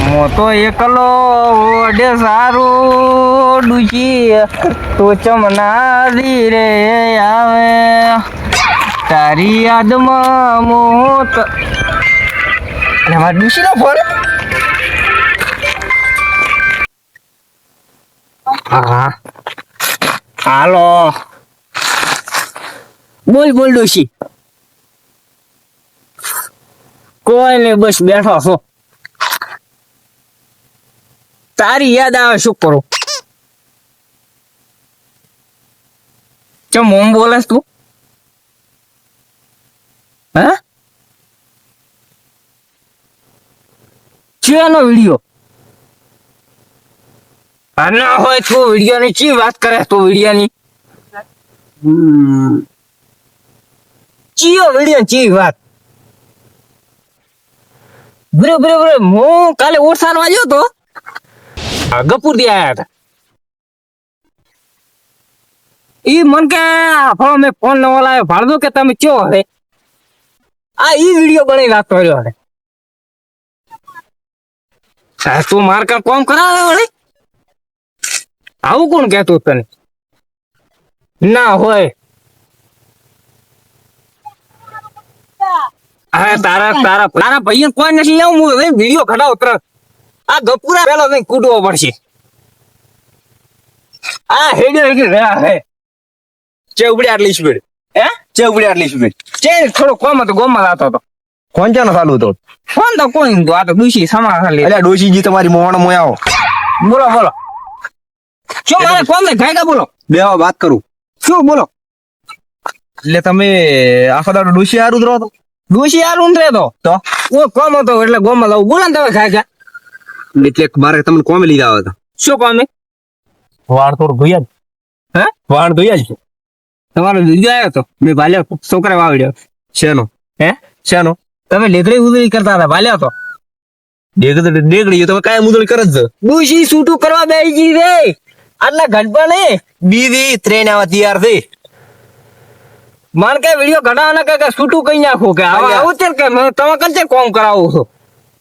હું તો એકલો ઓડે સારું ડૂસી તો ચમના રે આવે તારી યાદમાં મોત અને મારા ડૂસીનો ફોન. હા હાલો બોલ બોલ ડોશી. કોઈ નઈ બસ બેઠો છો. તારી યાદ આવે શું કરું. ચમ ઓમ બોલે તું? હે ચેનો વિડિયો? ના હોય તું વિડિયો ની ચી વાત કરે તું વિડિયો ની? ચિયો વિડિયો ચી વાત? બરે હું કાલે ઓરસાન વાગ્યો તો ગપુર થી આયા હતા. ઈ મન કે ફોન મેં ફોન નવો લાવ્યો ભાડો કે તમે ચો હવે આ ઈ વિડિયો બનાવી નાખતો રહ્યો હવે. તું માર કા કોમ કરાવે વળે? આવું કોણ કહેતું તને? ના હોય. હા તારા ભાઈ કોઈ નથી આવું હું વિડીયો ઘટાવ તરત. આ ગપુરા પેલો કઈ કૂટવો પડશે. આ હેડ્યો રહ્યા હે ચેવડી આટલી સ્પીડ. હે ચેવડી આટલી સ્પીડ ચે થોડો કોમ હતો ગોમાં લાતો હતો. કોણ ચાનો ચાલુ હતો? ફોન તો કોઈ નતો આ તો ડોશી સમા ખાલી. અલ્યા ડોશીજી તમારી મોહણ મોય આવો. બોલો બોલો. શું મારે કોમ ને ગાયકા બોલો. બેહો વાત કરું. શું બોલો? એટલે તમે આખો દાડો ડોશી હારું જ રહો તો? ડોશી હારું જ રહેતો તો ઓ કોમ હતો એટલે ગોમાં લાવું. બોલો ને તમે ગાયકા. એટલે મારે તમને કોમે લઈ જાવ હતા. શું કોમે? વાળ થોડું ધોયા. હે વાળ ધોયા છે તમારો વિડિયો આવ્યો તો મેં ભાલ્યો છોકરા વાવડ્યો. શેનો? હે શેનો? તમે લેગડી ઉદળી કરતા હતા ભાલ્યો તો. ડેગડી તમે કાય ઉદળી કરે જ ડોશી શૂટું કરવા બેસી ગઈ રે. આટલા ઘટપા ને બીવી ટ્રેન આવા તૈયાર થઈ. માન કે વિડિયો ઘટાવાના કે શૂટું કઈ નાખો કે આવું છે કે તમે કંચે કોમ કરાવો છો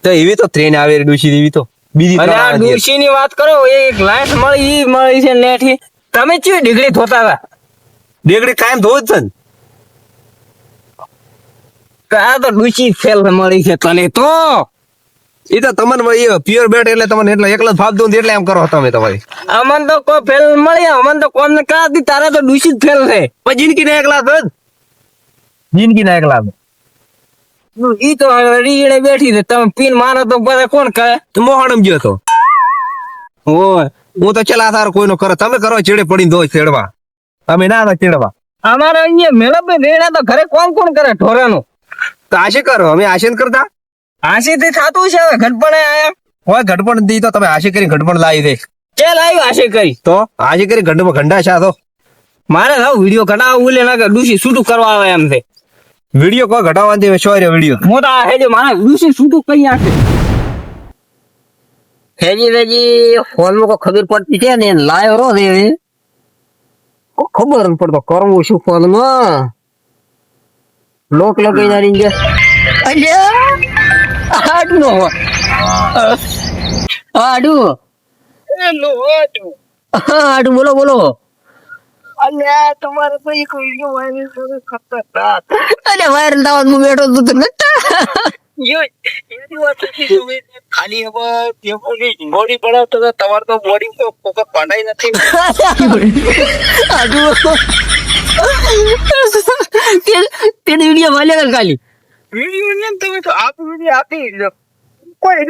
તો એવી તો ટ્રેન આવે ડોશી એવી તો બીજી. અને આ ડોશી ની વાત કરો એક લાઈટ મળી છે લેઠી. તમે ચી ડિગ્રી ધોતા હતા? ડિગ્રી કાયમ ધોવ જ છે આ તો ડોશી ફેલ મળી છે તને તો. એ તો તમને પ્યોર બેટ એટલે તમને એટલે એકલા જ ભાગ દઉં એટલે એમ કરો તમે તમારી. અમન તો કોઈ ફેલ મળી અમન તો કોમ ને કરાતી તારે તો ડોશી જ ફેલ છે. પણ જિંદગી ના એકલા જ જિંદગી ના એકલા ઈ તો રીડે બેઠી છે તમે પીન મારો તો બધા કોણ કરે? મોહણમ ગયો તો ઓય હું તો ચલા તાર કોઈનો કરે તમે કરો ચેડે પડીને દો ચેડવા. તમે ના ચેડવા. અમારે અહીંયા મેળા રેડા તો ઘરે કોણ કોણ કરે ઢોરાનું? તો આશે કરો અમે આશે કરતા. આશે થી થાતું છે હવે ઘટપણે આયા હોય ઘટપણ દી તો તમે આશે કરી ઘટપણ લાવી દે. કે લાવી આશે કરી તો આશે કરી ઘટમાં ઘંટા છે તો મારે હવે વિડિયો ઘટાવા ઉલે ના કે ડૂસી શૂટું કરવા આવે એમ છે. વિડિયો કોઈ ઘટાવા દે સોય વિડિયો મોટા હેજે મારા ડૂસી શૂટું કઈ આશે. હેજી ફોનમાં કોઈ ખબર પડતી છે ને લાયો રો દે ખબર પડતો કરવું શું ફોનમાં લોક લગાઈ નારી ગયા. અલ્યા આડું નો આડું આડું બોલો બોલો. અલ્યા તમારે તો એક વિડિયો વાયરલ કરે ખતરનાક. અલ્યા વાયરલ થવા હું બેઠો તો ખાલી બોડી બનાવતો તમારે તો બોડી પડાઈ નથી. તેને વિડીયો વાલ્યા ખાલી વિડીયો ને તમે તો આપ વિડીયો આપી કોઈ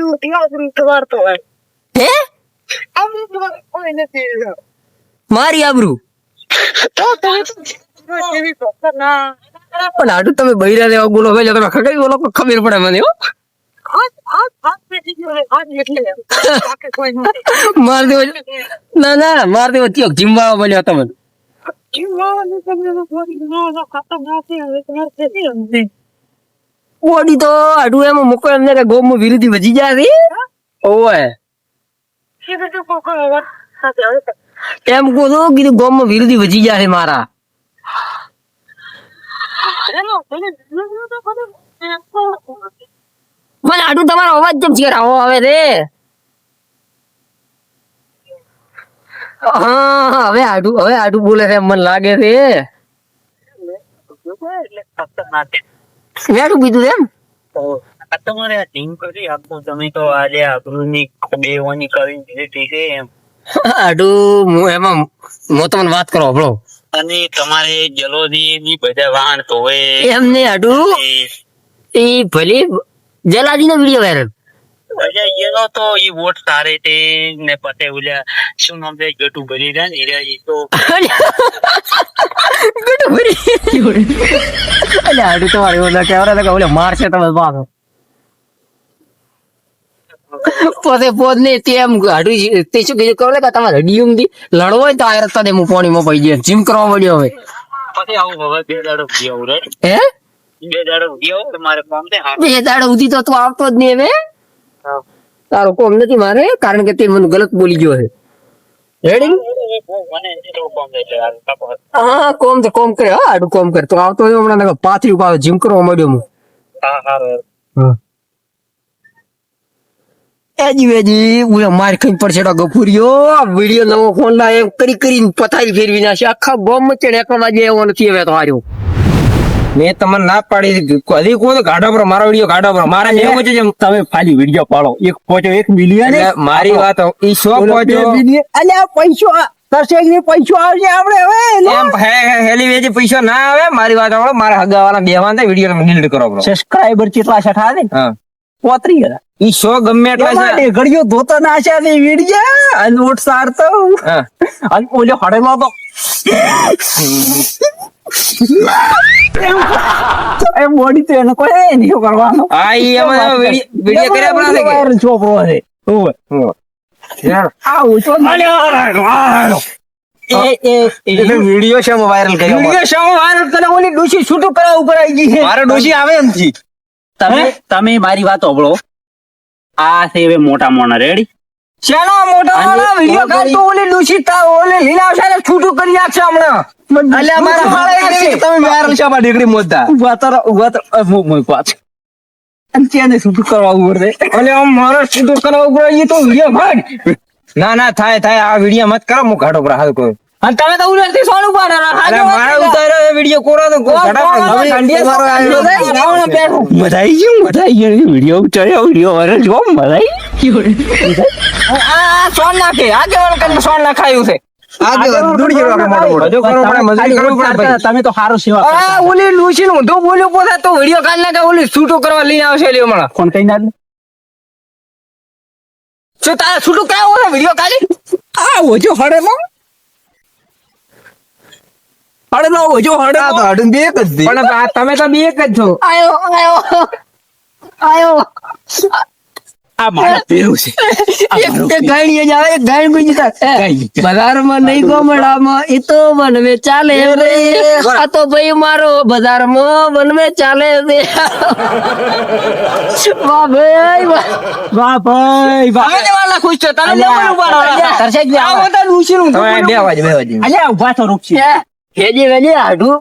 તમાર તો હોય હે આબરૂ કોઈ નથી મારી આબરૂ તો તમે પણ આડું તમે બૈરા દેવા બોલો ભાઈ તમે ખગાઈ બોલો ખબર પડે મને હો. માર દેવો ના ના માર દેવો ત્યો જીમવા બોલ્યો તમે ઓડી તો આડું એમાં મૂકો એમને કે ગોમમાં વિરોધી વજી જાય ઓય એમ કહું છું કીધું ગોમમાં વિરોધી વજી જાય મારા. મને આડું તમારો અવાજ કેમ છે આવો આવે રે હા હવે આડું બોલે છે મને લાગે છે એટલે ખતરનાક વેડું બીજું એમ આ તમારે આ ટીમ કરી આપો તમે તો આજે આપણું બેવાની કરી દીધી છે એમ આડું એમાં હું તમને વાત કરો હબળો અને તમારે જલોદી ની બધા વાહન તો એમ નહીં આડું એ ભલે જલાદી નો વિડીયો વાયરલ એનો તો ઈ વોટ તારે તે ને પતે ઓલ્યા શું નામ છે ગટુ ભરી રહ્યા ને ઈ તો ગટુ ભરી અલે આડું તમારી ઓલા કેવરા લગા ઓલે મારશે તમે બાપ પોતે પોત ને તેમ આડું તે શું કીધું કહો કે તમારે ડીયુમ થી લડવો હોય તો આ રસ્તા દે હું પાણીમાં પડી જાય જીમ કરવા પડ્યો હવે પછી આવું હવે બે દાડો ગયો રે હે બે દાડો ગયો મારે કામ છે હા બે દાડા સુધી તો તું આવતો જ નહીં હવે તારો કોમ નથી મારે કારણ કે તે મને ગલત બોલી ગયો છે રેડી મને એટલો કામ છે એટલે આ કાપો હા કોમ કરે હા આડું કોમ કરે તો આવતો હોય હમણાં પાથરી ઉપાવે જીમ કરવા મળ્યો હું હા હા હા એજી ઉલે માર ખાઈ પડશે ગફુરિયો વિડીયો નવો ફોન લાય કરીને પથારી ફેરવી નાખે આખા બોમ્બ ચડે એક વાગે એવો નથી હવે તો હાર્યો મેં તમને ના પાડી હજી કોઈ ગાડા પર મારો વિડીયો ગાડા પર મારા જેવો છે જેમ તમે ખાલી વિડીયો પાડો એક પહોંચો 1 મિલિયન મારી વાત ઈ 100 પહોંચો અલ્યા પૈસો તરસેગની પૈસો આવશે આપણે હવે એમ હેલી વેજી પૈસા ના આવે મારી વાત સાંભળો મારા હગાવાળા બેવાન થાય વિડીયો ડિલીટ કરો બ્રો સબસ્ક્રાઇબર કેટલા છે થાને હા 35,000 ઈ 100 ગમે એટલા છે ઘડિયો ધોતા નાશ્યા ની વિડિયા અને નોટ સારતો હા અને ઓલો હડેમાં તો એ બોડી તો એને કોઈ નહીં કરવાનો આ ઈ એમાં વિડીયો કર્યા પણ છે વાયરલ છોકરો છે ઓય યાર આવું તો એટલે વિડીયો છે વાયરલ કર્યો વિડિયો શો વાયરલ કરે ઓલી ડોશી છૂટું કરવા ઉપર આવી ગઈ છે મારો ડોશી આવે એમ થી તમે મારી વાત સાંભળો આ છે હવે મોટા મોણા રેડી ચાલો મોટા વાળા વિડિયો કાઢ તો ઓલી ડોશી તા ઓલે લીલા સાહેબ છૂટું કરી નાખશે હમણાં અલ્યા મારા હાળે તમે વાયરલ છે માં ડીગરી મોદા ઉભા મો પાછ અંચેને છૂટું કરવા ઉપર રે અલે આમ મારો છૂટું કરવા ઉપર ઈ તો વિડીયો ભાગ ના થાય આ વિડીયો મત કરો હું ઘાટો પર હાલ કોઈ અને તમે તો ઉલટી સોનું પર અલે મારા ઉતારે વિડીયો કોરો તો ઘાટા પર મધાઈ ગયું વિડીયો ઉતાર્યો વિડીયો વાયરલ જો મધાઈ આ સોન નાખે આગે વાળ કરીને સોન નાખાયું છે આગે દુડી જેવો મોટો જો કરો આપણે મજૂરી કરવું પડે તમે તો સારો સેવા આ ઓલી લૂસી નું તો બોલ્યો પોતા તો વિડીયો કાઢ નાખે ઓલી છૂટું કરવા લઈને આવશે લ્યો હમણાં કોણ કઈ ના શું તારે છૂટું કરાવો છે વિડીયો કાઢી આ ઓજો હડે માં હડે નો ઓજો હડે આ તો હડું બે જ દી પણ તમે તો બે એક જ છો આયો આ મારો પેલું છે એક ગાડી જ આવે એક ગાડી બીજી થાય બજારમાં નહીં ગોમડામાં એ તો વનવે ચાલે રે આ તો ભાઈ મારો બજારમાં વનવે ચાલે રે વાહ ભાઈ વાહ ભાઈ વાહ તમે વાલા ખુશ છો તમે લેવાનું ઉભા તરસેજ આ બધા લૂસી નું તમે બે વાગે અલ્યા ઉભા તો રૂપસી હેજી વેજી આડું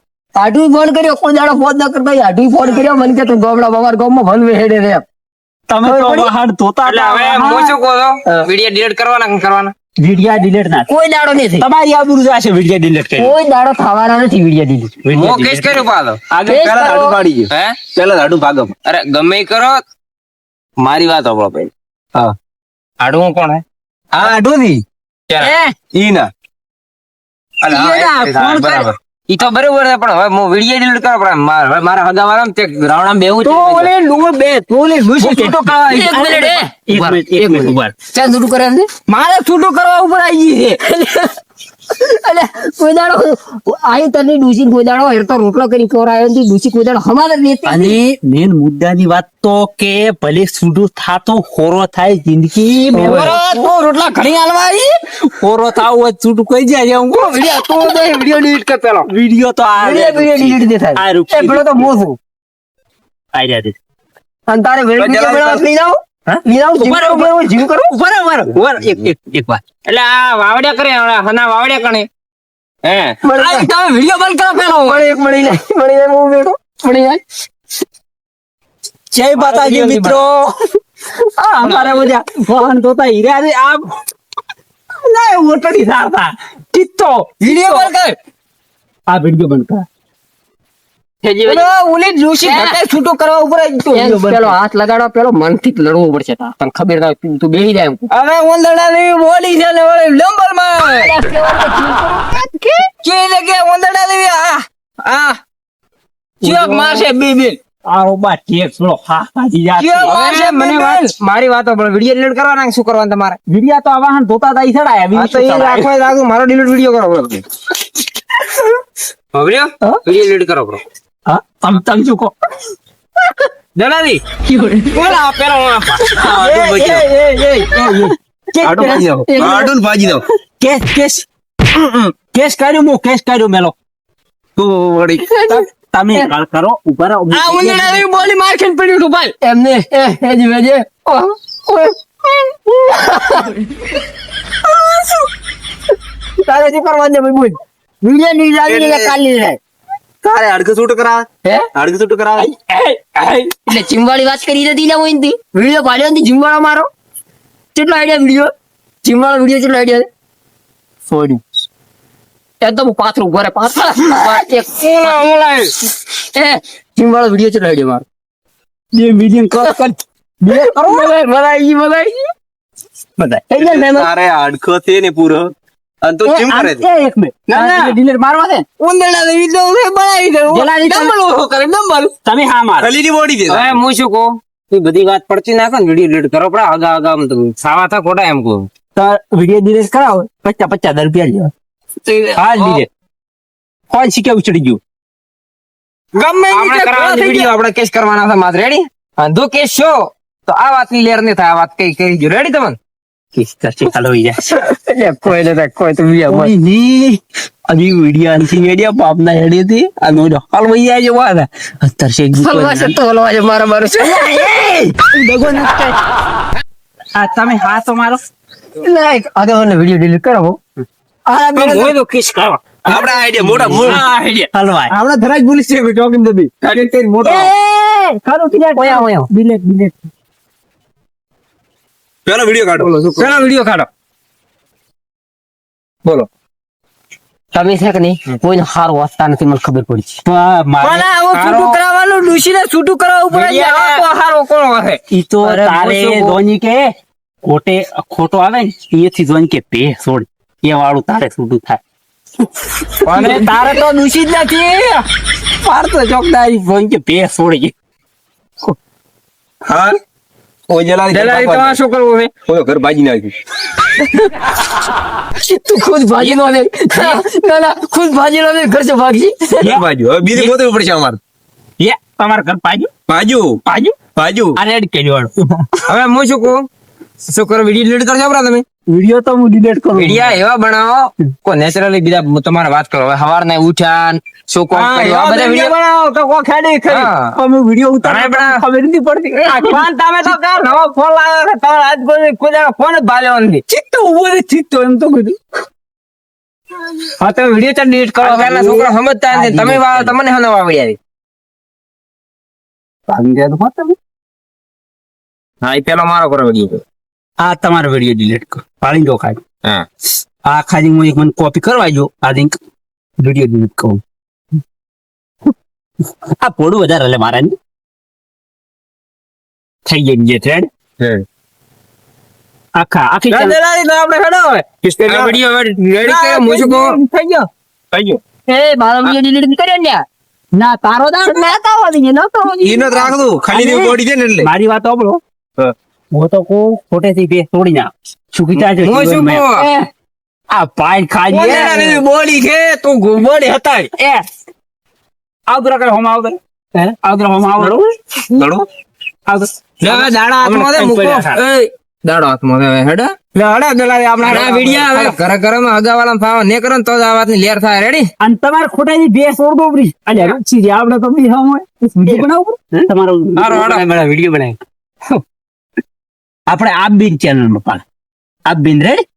ફોન કર્યો કોઈ દાડો ફોન ન કરતો આડું ફોન કર્યો મને કે તું ગોમડા બમાર ગામમાં વનવે હેડે રે તમે તો વાહન ધોતા એટલે હવે હું શું કહો છો વિડીયો ડિલીટ કરવાના કે કરવાના વિડિયા ડિલીટ ના કોઈ દાડો નથી તમારી આબરૂ જશે વિડિયા ડિલીટ કરી કોઈ દાડો થવાના નથી વિડિયો ડિલીટ હું કેસ કર્યો પાછો આગળ કેસ પેલા કરો. દાડુ કાઢી ગયો હે પેલા દાડુ ભાગો અરે ગમે ઈ કરો મારી વાત સાંભળો ભાઈ હા આડું કોણ હે આ આડું ની ઈ ના અલે હા, ફોન બરાબર ઈ તો બરોબર છે પણ હવે હું વિડીયો ડિલીટ કરો પણ હવે મારા હગાવાળા તે ગ્રાઉન્ડ બેવું તો ઓલે લુગો બે તો ઓલે લુસી છૂટો કરવા એક મિનિટ એક મિનિટ ઉભા રહો. ચાલ છૂટું કરે એમ મારે છૂટું કરવા ઉપર આવી ગઈ છે અલે કોઈ દાડો આઈ તને ડૂસી કોઈ દાડો હેર તો રોટલો કરી કોરાયો ને ડૂસી કોઈ દાડો હમારે નહીં અને મેન મુદ્દાની વાત તો કે ભલે સુડું થાતો હોરો થાય જિંદગી તો રોટલા ઘણી હાલવાઈ હોરો થાવ હોય છૂટું કઈ જાય હું વિડિયો તો વિડિયો ડિલીટ કર પેલો વિડિયો તો આ વિડિયો ડિલીટ દે થાય આ રૂપ એ પેલો તો મોસું આઈ રહ્યા છે અને તારે વિડિયો બનાવ લઈ જાવ હા? લઈ જાવ જીવ કરો ઉભા એક વાત એટલે આ વાવડિયા કરે હના વાવડિયા કણે હે આ તમે વિડિયો બંધ કરો પેલો મળી જાય હું બેઠો મળી જાય જય માતાજી મિત્રો આ અમારે બધા વાહન ધોતા હીરા રે આ ના ઓટડી સારતા ચિત્તો વિડીયો કોલ કર આ વિડિયો બંધ કર પેલો ઓલી ડોશી ઘટે છૂટું કરવા ઉપર જ તો એમ પેલો હાથ લગાડો પેલો મનથી જ લડવું પડશે તને ખબર ના હોય, તું બેહી જાય એમ. હવે ઉંદરડાની બોડી છે ને ઓલી લંબલ માં કે લગે ઉંદરડાની આ ચિયોક મારશે બે આવો બા ટેક લો હા હાજી જા ચિયોક મારશે હવે મને મારી વાતો પણ વિડીયો ડિલીટ કરવાના શું કરવાનું તમારે? વિડિયા તો આ વાહન ધોતા તા ઈ સડાયા આ તો એ રાખો રાખો મારો ડિલીટ વિડીયો કરો બરો વિડીયો ડિલીટ કરો bro. હા તમ શું કહો જણાવી બોલા પેલો આડું ભાજી દો કેસ કર્યો મેલો તો વળી તમે કાળ કરો ઉપર આ ઉંદરડાની બોડી માર ખેન પડ્યું તું ભાઈ એમને એ જ વેજે તારે શું કરવાનું છે ભાઈ? બોલ વિડીયો નહીં લાગી ને કાલી રહે તારે અડગ છૂટ કરા હે અડગ છૂટ કરા એટલે ચિંબાળી વાત કરી નથી ને કોઈ વિડીયો પાડ્યો નથી ચિંબાળો મારો કેટલો આઈડિયા વિડીયો ચિંબાળો વિડીયો કેટલો આઈડિયા સોડ્યું એકદમ પાથરું ઘરે પાથરા ચિંબાળો વિડીયો કેટલો આઈડિયા મારો બે મિલિયન ક્રોસ કર બે કરો બધા તારે અડખો છે ને પૂરો અને તો ચીમ કરે છે એક બે ડિલીટ મારવા છે ઉંદરડાની વિડીયો બનાવી દે જલાલી ડબલ ઓહો કરે ડબલ તમે હા માર ખલીની બોડી છે હવે હું શું કહું તું બધી વાત પડતી નાખો ને વિડીયો ડિલીટ કરો પડે આગા સાવા થા ખોટા એમ કહું તો વિડીયો ડિલીટ કરાવો 50 રૂપિયા લ્યો હા ડિલીટ કોણ શીખે ઉછળી ગયું ગમે આપણે કરવાનો વિડીયો આપણે કેસ કરવાના છે માત્ર રેડી અંધો કેસ છો તો આ વાતની લેર નહીં થાય આ વાત કઈ કરી જો રેડી તમને કિસ કરશે ચાલો ઈ જા એટલે કોઈ ને કોઈ તો વિડીયો કોઈ ની અભી વિડીયો આંસી વિડીયો બાપ ના હેડી હતી આ નો હાલ વઈ આજો વાદા અત્તર છે ફલવા તો હલવા મારા મારું છે દગો ન આ તમે હા તો મારો લાઈક આગળ વિડીયો ડિલીટ કરો આ હોય તો કિસ કરો આપડા આઈડિયા મોટા મોટા આઈડિયા હલવાય આપડા ધરાજ પોલીસ છે ટોકિંગ દબી કાર્ય તે મોટો કરો કિયા ઓયા ડિલીટ પેલો વિડીયો કાઢો પેલા વિડીયો કાઢો બોલો તમે છે કે નહીં કોઈને સારું વાંચતા નથી મને ખબર પડી છે પણ આવું છૂટું કરાવવાનું ડુશીને છૂટું કરાવવું પડે છે. આ તો હારો કોણ હશે ઈ તો અરે તારે બોસો ધોની કે ખોટો આવે ને એથી જોઈને કે પે છોડ એ વાળું તારે છૂટું થાય અને તારે તો દૂષિત નથી પાર તો ચોકદારી જોઈને કે પે છોડી હા ઓ દલાલી તો આ શું કરવું છે ઓય ઘર બાજી નાખ્યું તું ખુદ ભાજી નો દે ના ખુદ ભાજી નો દે ઘર से ભાગી બાજુ હવે બીજી ગોતવી પડશે અમારે એ તમારા ઘર પાજુ બાજુ પાજુ બાજુ આ રેડ કર્યો હવે હું શું કહું શું કરો વિડીયો ડિલીટ કરજો આપડા તમે વિડીયો તો હું ડિલીટ કરું વિડીયો એવા બનાવો કોઈ નેચરલી બીજા તમારે વાત કરો હવે સવાર ના ઉઠ્યા શું કોમ કર્યું આ બધા વિડીયો બનાવો તો કો ખેડી ખરી હા. અમે વિડીયો ઘણા ઉતાર બધા- ખબર નથી પડતી પણ તમે તો કા નવો ફોન લાવ્યો છે તમારે આજ કોઈ ફોન જ ભાલ્યો નથી ચિત્તો ઉભો રે ચિત્તો એમ તો કીધું હા તમે વિડીયો ચાલ ડિલીટ કરો પહેલા છોકરા સમજતા નથી તમે તમને હનો આવી આવી ભાગી ગયા તો તમે હા એ પેલો મારો કરો વિડીયો આ તમારો વિડીયો ડિલીટ કરો પાડી દો ખાલી હા આ ખાલી હું એક મને કોપી કરવા જો આ લિંક વિડીયો ડિલીટ કરું આ પોડું વધારે એટલે મારા ને થઈ ગઈ જે થ્રેડ આખી channel- દલાલી તો આપણે હેડો હવે આ વિડીયો રેડી કર્યો હું શું કહું થઈ ગયો એ મારો વિડીયો ડિલીટ કર્યો ને ના તારો દાડ ના તાવા દે ના તાવા દે ઈનો જ રાખતું ખાલી ની બોડી છે ને એટલે મારી વાત સાંભળો હા. હું તો કહું ખોટેથી બે તોડી ના સુખી થાય છે હું શું જીવનમાં. કહું આ પાય ખાઈ ઉંદરડાની બોડી છે તું બોડી હતાય એ આવદર કરે હોમ આવદર હે આવદર હોમ આવદર લડો આવદર લે હવે દાડા હાથમાં દે મૂકો એ દાડો હાથમાં દે હવે હેડા લડો દલાલી આપણે આ વિડીયો હવે ઘરે ઘરમાં અગાવાળા ફાવા ને કરો ને તો જ આ વાતની લેર થાય રેડી અને તમારે ખોટાની બે સોળ ગોબરી અલ્યા રૂચી રે આપણે તો બી હમ હોય વિડિયો બનાવો તમારો હારો, હારો. વિડિયો બનાવી આપણે આપ બિન ચેનલ માં પાડ આપ બિન રેડી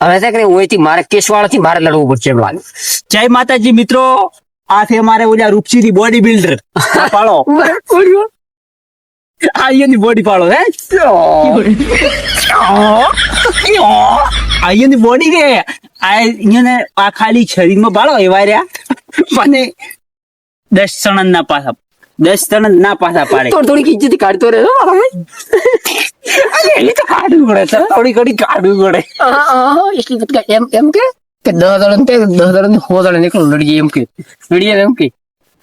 હવે છે કે ઓયથી મારે કેસવાળા થી મારે લડવું પડશે એમ લાગે જય માતાજી મિત્રો આ છે અમારે ઓલા રૂપસીની બોડી બિલ્ડર પાડો આ એની બોડી પાડો હે આ એની બોડી રે આ એને આ ખાલી શરીરમાં બાળો એવા રહ્યા મને 10 જણ ના પાછા 10 જણ ના પાછા પાડે થોડી ઇજ્જત કાઢતો રહે એ તો કાઢવું પડે સર થોડી ઘડી કાઢવું પડે એટલી બધી એમ એમ કે 10 દડન તે 10 દડન 100 દડન નીકળો લડી જાય એમ કે લડી જાય એમ કે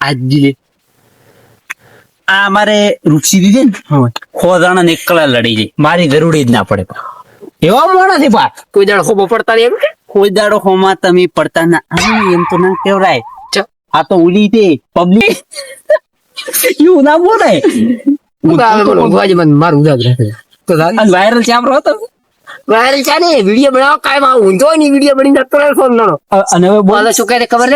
આજ આ મારે રૂપસી દીધી ને ખોદાણા નીકળા લડી જાય મારી જરૂર જ ના પડે એવા મોડા છે પા કોઈ દાડો ખોબો પડતા નહીં એમ કે કોઈ દાડો હોમાં તમે પડતા ના એમ તો ના કેવરાય ચ- આ તો ઉલી તે પબ્લિક એવું ના બોલાય મારું ઉદાસ રહે તો વાયરલ ચામરો હતો વાયરલ છે ને વિડીયો બનાવો કાયમ આ ઊંધો ની વિડીયો બની નતો ફોન નાનો અને હવે બોલ બોલે શું કહે ખબર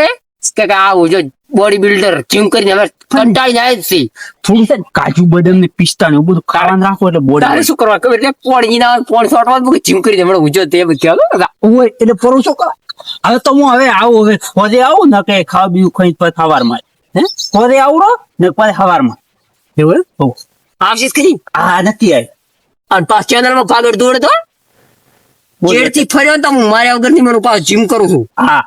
છે કે આ જો બોડી બિલ્ડર જીમ કરીને હવે કંટાળી જાય જ છે થોડી છે ને કાજુ બદામ ને પિસ્તા ને એવું બધું ખાવાનું રાખો એટલે તારે બોડી શું કરવા ખબર એટલે પોણી ના પોણી શોટવા જીમ કરીને હમણાં ઊંઝો તે બધું હોય એટલે પરું શું કર હવે તો હું હવે આવું હવે ખોદે આવું ને કે ખાવા બીજું ખાઈ પછી સવારમાં હે ખોદે આવડો ને પછી સવારમાં એવું હે? હો. આવશીશ કરી આ નથી આવી અને પાછ ચેનલ માં ભાગડ દોડે તો બોલ. જેડ થી ફર્યો તો હું માર્યા વગર ની મને પાછું જીમ કરું છું હા